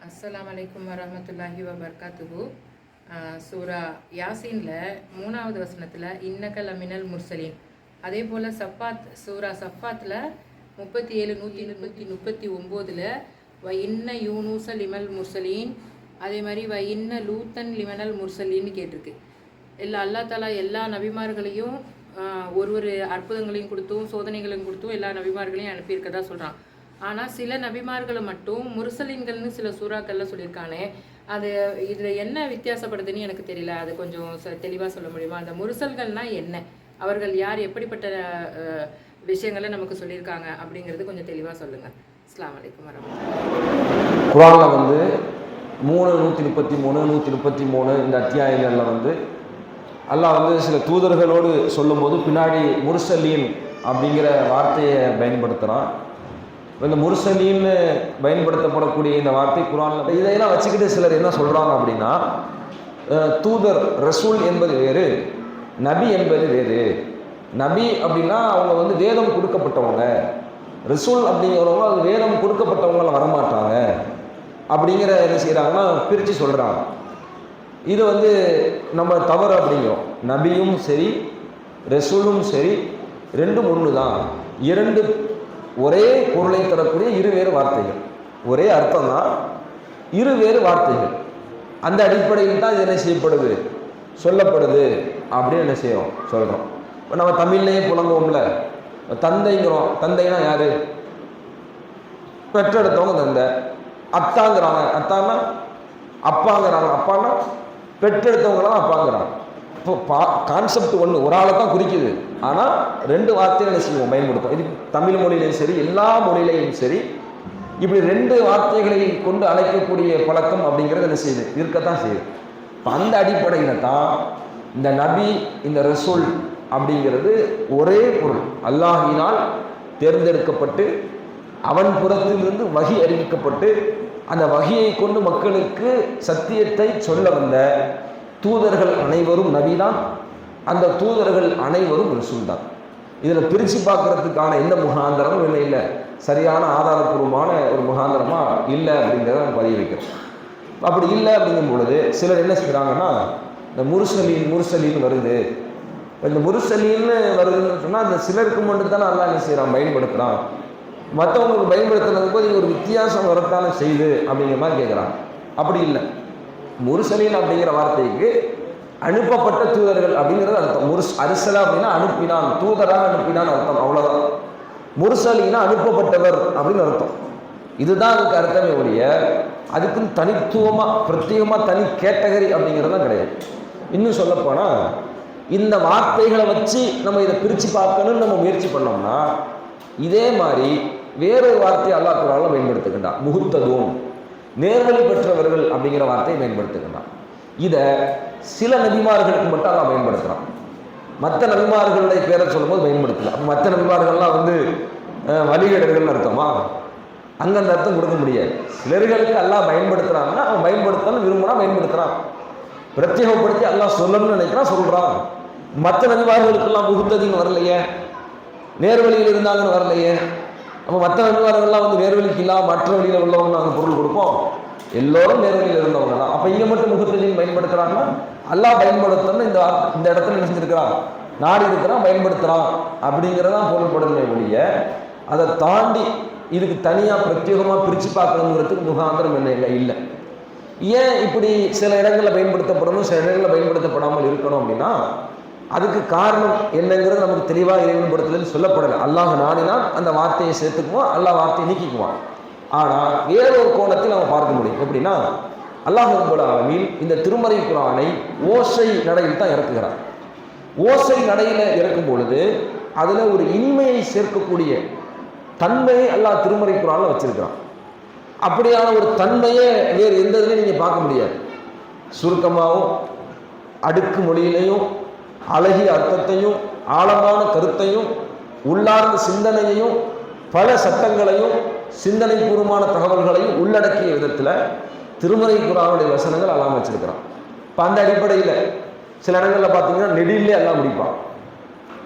அஸ்ஸலாமு அலைக்கும் வரஹ்மத்துல்லாஹி வபர்காத்துஹு. சூரா யாசீனில் 3வது வசனத்தில் இன்னக லமினல் முர்சலீன். அதே போல் சூரா சஃபாத்தில் 37 139 வ இன்ன யூனூச லிமல் முர்சலீன், அதே மாதிரி வ இன்ன லூத்தன் லிமனல் முர்சலீன்னு கேட்டிருக்கு. அல்லா தாலா எல்லா நபிமார்களையும் ஒரு அற்புதங்களையும் கொடுத்தும் சோதனைகளையும் கொடுத்தும் எல்லா நபிமார்களையும் அனுப்பியிருக்கதா சொல்கிறான். ஆனால் சில நபிமார்களை மட்டும் முர்சலீன்கள்னு சில சூறாக்கள்லாம் சொல்லியிருக்கானே, அது இதில் என்ன வித்தியாசப்படுதுன்னு எனக்கு தெரியல. அது கொஞ்சம் தெளிவாக சொல்ல முடியுமா? அந்த முர்சல்கள்னால் என்ன, அவர்கள் யார், எப்படிப்பட்ட விஷயங்களை நமக்கு சொல்லியிருக்காங்க அப்படிங்கிறது கொஞ்சம் தெளிவாக சொல்லுங்கள். அஸ்ஸலாமு அலைக்கும் வரஹ்மத்துல்லாஹி. குர்ஆனில் 133 இந்த அத்தியாயங்களில் அல்லாஹ் சில தூதர்களோடு சொல்லும்போது பின்னாடி முர்சலீன் அப்படிங்கிற வார்த்தையை பயன்படுத்துகிறான். இந்த முர்சலீன்னு பயன்படுத்தப்படக்கூடிய இந்த வார்த்தை குர்ஆனில் இதையெல்லாம் வச்சுக்கிட்டு சிலர் என்ன சொல்கிறாங்க அப்படின்னா, தூதர் ரசூல் என்பது வேறு, நபி என்பது வேறு. நபி அப்படின்னா அவங்க வேதம் கொடுக்கப்பட்டவங்க, ரசூல் அப்படிங்கிறவங்க அது வேதம் கொடுக்கப்பட்டவங்கள வரமாட்டாங்க அப்படிங்கிற என்ன செய்கிறாங்கன்னா பிரித்து சொல்கிறாங்க. இது நம்ம தவறு அப்படிங்கிறோம். நபியும் சரி ரசூலும் சரி ரெண்டும் ஒன்று தான். இரண்டு ஒரே பொருளை தரக்கூடிய இருவேறு வார்த்தைகள், ஒரே அர்த்தம் தான், இருவேறு வார்த்தைகள். அந்த அடிப்படையில் தான் இது என்ன செய்யப்படுது, சொல்லப்படுது அப்படின்னு என்ன செய்யும் சொல்கிறோம். இப்போ நம்ம தமிழ்லேயே புழங்குவோம்ல, தந்தைங்கிறோம். தந்தைனா யாரு? பெற்றெடுத்தவங்க தந்தை. அத்தாங்கிறாங்க, அத்தான்னா அப்பாங்கிறாங்க, அப்பான்னா பெற்றெடுத்தவங்களாம் அப்பாங்கிறாங்க. இப்போ கான்செப்ட் ஒன்று, ஒரு ஆளை தான் குறிக்குது. ஆனால் ரெண்டு வார்த்தையை என்ன செய்வோம் பயன்படுத்தும். இது தமிழ் மொழியிலையும் சரி எல்லா மொழியிலையும் சரி இப்படி ரெண்டு வார்த்தைகளை கொண்டு அழைக்கக்கூடிய பழக்கம் அப்படிங்கிறது என்ன செய்யுது, இருக்கத்தான் செய்யுது. இப்போ அந்த அடிப்படையில் தான் இந்த நபி இந்த ரசூல் அப்படிங்கிறது ஒரே பொருள். அல்லாஹினால் தேர்ந்தெடுக்கப்பட்டு அவன் புறத்திலிருந்து வஹி அறிவிக்கப்பட்டு அந்த வஹியை கொண்டு மக்களுக்கு சத்தியத்தை சொல்ல வந்த தூதர்கள் அனைவரும் நபிதான், அந்த தூதர்கள் அனைவரும் ரசூல் தான். இதில் பிரித்து பார்க்கறதுக்கான எந்த முகாந்திரமும் இல்லை, சரியான ஆதாரப்பூர்வமான ஒரு முகாந்திரமாக இல்லை அப்படிங்கிறத நம்ம பதிய வைக்கிறோம். அப்படி இல்லை அப்படிங்கும் பொழுது சிலர் என்ன செய்கிறாங்கன்னா, இந்த முர்சலீன் வருது. இந்த முர்சலீன்னு வருதுன்னு சொன்னால் அந்த சிலருக்கு மட்டும் தானே அல்லாஹ் என்ன செய்கிறான், பயன்படுத்துகிறான். மற்றவங்களுக்கு பயன்படுத்துறது போது இது ஒரு வித்தியாசம் வரத்தானே செய்யுது அப்படிங்கிற மாதிரி கேட்குறாங்க. அப்படி இல்லை. முர்சலீன் அப்படிங்கிற வார்த்தைக்கு அனுப்பப்பட்ட தூதர்கள் அப்படிங்கிறது அர்த்தம். அரிசலா அப்படின்னா அனுப்பினான், தூதராக அனுப்பினான் அர்த்தம், அவ்வளோதான். முர்சலீனா அனுப்பப்பட்டவர் அப்படின்னு அர்த்தம். இதுதான் அதுக்கு அர்த்தமே ஒழிய அதுக்குன்னு தனித்துவமாக பிரத்யேகமாக தனி கேட்டகரி அப்படிங்கிறதுலாம் கிடையாது. இன்னும் சொல்லப்போனால் இந்த வார்த்தைகளை வச்சு நம்ம இதை பிரித்து பார்க்கணும்னு நம்ம முயற்சி பண்ணோம்னா இதே மாதிரி வேறொரு வார்த்தையை அல்லாஹ் குர்ஆனில் பயன்படுத்துகின்றான். முஹ்ததூன், நேர்வழி பெற்றவர்கள் அப்படிங்கிற வார்த்தையை பயன்படுத்துகின்றான். இதை சில நபிமார்களுக்கு மட்டும் அல்லாஹ் பயன்படுத்துகிறான். மற்ற நபிமார்களுடைய பேரை சொல்லும்போது பயன்படுத்தல. அப்போ மற்ற நபிமார்கள்லாம் வழிகேடர்கள்னு அர்த்தமா? அங்கே அந்த அர்த்தம் கொடுக்க முடியாது. சிலர்களுக்கு அல்லாஹ் பயன்படுத்துகிறாங்கன்னா அவன் பயன்படுத்தணும் விரும்பினா பயன்படுத்துகிறான். பிரத்யேகப்படுத்தி அல்லாஹ் சொல்லணும்னு நினைக்கிறான், சொல்கிறான். மற்ற நபிமார்களுக்கெல்லாம் முஹ்ததீன் வரலையே, நேர்வழியில் இருந்தாங்கன்னு வரலையே. அப்போ மற்ற நபிமார்கள்லாம் நேர்வழிக்கு இல்லாமல் மற்ற வழியில் உள்ளவங்க நாங்கள் பொருள் கொடுப்போம், எல்லோரும் நேர்வழியில் இருந்தவங்க தான். அப்போ இங்கே மட்டும் முஹ்ததீன் பயன்படுத்துகிறாங்கன்னா அல்லாஹ் பயன்படுத்தணும்னு இந்த இடத்துல என்ன செஞ்சிருக்கிறான், நாடி இருக்கிறான், பயன்படுத்துகிறான் அப்படிங்கிறதான் பொருள்படுமே ஒழிய அதை தாண்டி இதுக்கு தனியாக பிரத்யேகமாக பிரித்து பார்க்கணுங்கிறதுக்கு முகாந்திரம் என்ன இல்லை. ஏன் இப்படி சில இடங்களில் பயன்படுத்தப்படணும் சில இடங்களில் பயன்படுத்தப்படாமல் இருக்கணும் அப்படின்னா அதுக்கு காரணம் என்னங்கிறது நமக்கு தெளிவாக இறைவன்படுத்தலில் சொல்லப்படலை. அல்லாஹ் நாடினால் அந்த வார்த்தையை சேர்த்துக்குவான், அல்லாஹ் வார்த்தையை நீக்கிக்குவான். ஆனால் வேறொரு கோணத்தில் நம்ம பார்க்க முடியும். எப்படின்னா அல்லாஹ் ரப்பல் ஆலமீன் இந்த திருமறை குர்ஆனை ஓசை நடையில் தான் இறக்குகிறார். ஓசை நடையில் இறக்கும் பொழுது அதில் ஒரு இனிமையை சேர்க்கக்கூடிய தன்மையை அல்லாஹ் திருமறை குர்ஆனில் வச்சிருக்கிறான். அப்படியான ஒரு தன்மையை வேறு எந்த இதுலையும் நீங்கள் பார்க்க முடியாது. சுருக்கமாகவும் அடுக்கு மொழியிலையும் அழகிய அர்த்தத்தையும் ஆழமான கருத்தையும் உள்ளார்ந்த சிந்தனையையும் பல சட்டங்களையும் சிந்தனை பூர்வமான தகவல்களையும் உள்ளடக்கிய விதத்தில் திருமறை குர்ஆனுடைய வசனங்கள் எல்லாம் வச்சிருக்கிறான். இப்போ அந்த அடிப்படையில் சில இடங்களில் பார்த்தீங்கன்னா நெடிலே எல்லாம் முடிப்பான்.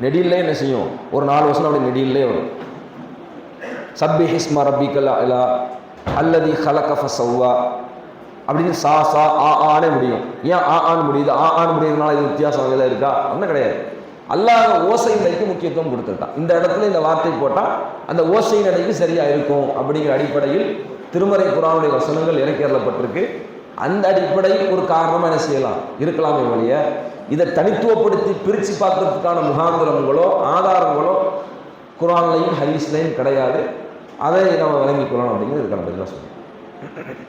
நெடிலே என்ன செய்யும், ஒரு 4 வசனம் அப்படி நெடிலே வரும். சப்பிஹ் இஸ்ம ரப்பிக்கல் அலா, அல்லதி ஹலக ஃபஸவ்வா அப்படின்னு சா சா ஆனே முடியும். ஏன் ஆன்னு முடியுது? ஆன்னு முடியுறதுனால இது வித்தியாசம் இதில் இருக்கா? ஒன்றும் கிடையாது. அல்லாஹ் ஓசை நடைக்கு முக்கியத்துவம் கொடுத்துருக்கான். இந்த இடத்துல இந்த வார்த்தை போட்டால் அந்த ஓசை நடைக்கு சரியாக இருக்கும் அப்படிங்கிற அடிப்படையில் திருமறை குர்ஆனுடைய வசனங்கள் இறக்கியறப்பட்டிருக்கு. அந்த அடிப்படையில் ஒரு காரணமாக என்ன செய்யலாம் இருக்கலாமே வழிய இதை தனித்துவப்படுத்தி பிரித்து பார்க்கறதுக்கான முகாந்திரங்களோ ஆதாரங்களோ குர்ஆன்லையும் ஹதீஸ்லையும் கிடையாது. அதை நம்ம விளங்கிக் கொள்ளணும் அப்படிங்கிறது இதுக்கான பதிலாக சொல்லுங்கள்.